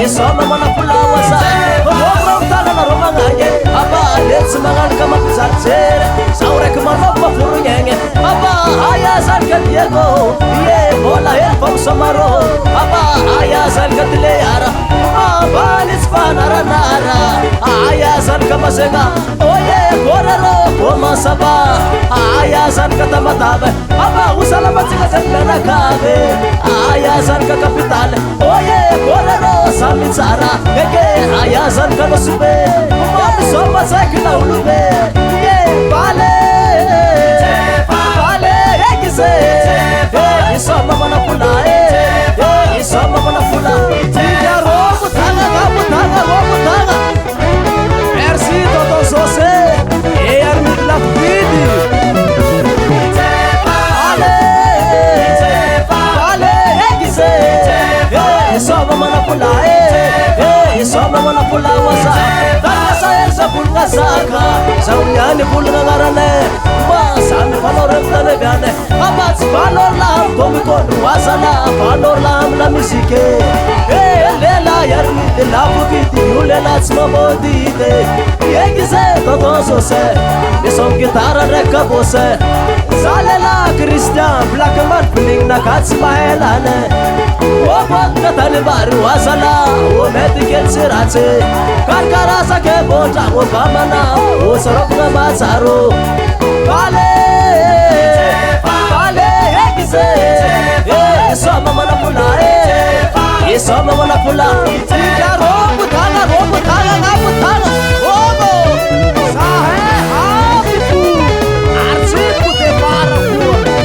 Sama mana pula wasa Orang tanah na romanganya Aba alit semangan kama pisarcer Saure kemana pafuru nyenge Aba ayasan ka Diego Iye bola helpong samaro Aba ayasan ka Tileara Aba nispanara nara Ayasan ka masenga Oye korero koma saba Ayasan ka tamatabe Aba usalamat sika sembena kabe Ayasan ka kapital Oye korero sami Sara, keke ayasan kano sube, kami sobat saya kena ulube, vale, vale, ekise, isoma mana pula, isoma mana pula, tiga robu tanga, merci toto sose, armi la fidi, vale, ekise, isoma mana pula, Isoma mana pula wasa Taka saya sabunga saka Saunyani pula ngarane Sami valor tane biane Amat valor lam tomi kon wasala valor lam la misike lela yarmi de la bukiti ulela smabodi de Yegise todo sose Isom gitara reka bose Salela Christian black man pling na katsmaelane Obat katane baru wasala O medical sirate Karkara sake bota o bamana O sorok na mazaro Vale Vale ekise Isoma mana pula Isoma mana pula Tiga robu tanga Ngapu tanga Robo Sahe hafifu Arsiku te para kuone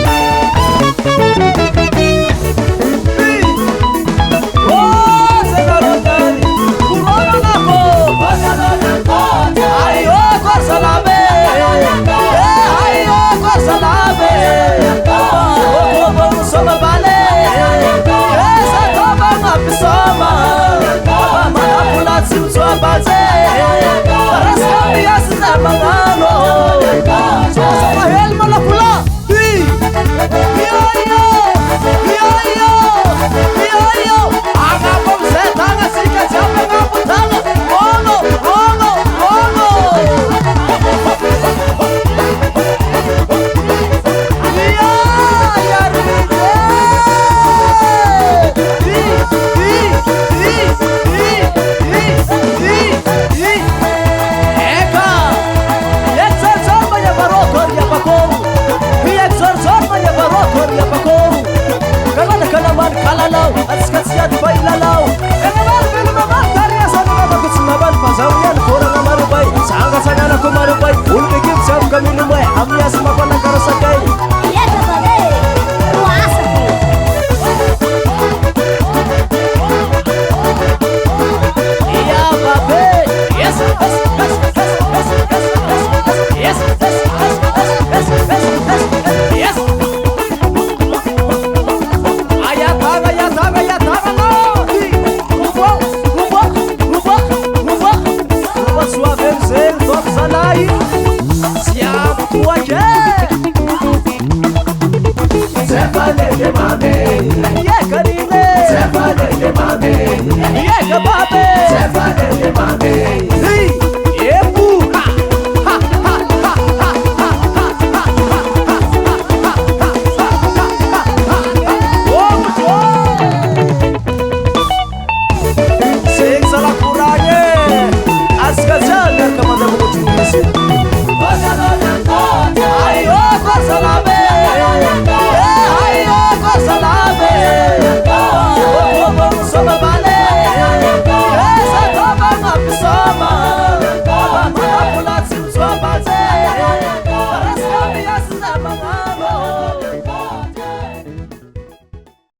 Aska jangan kemana-mana.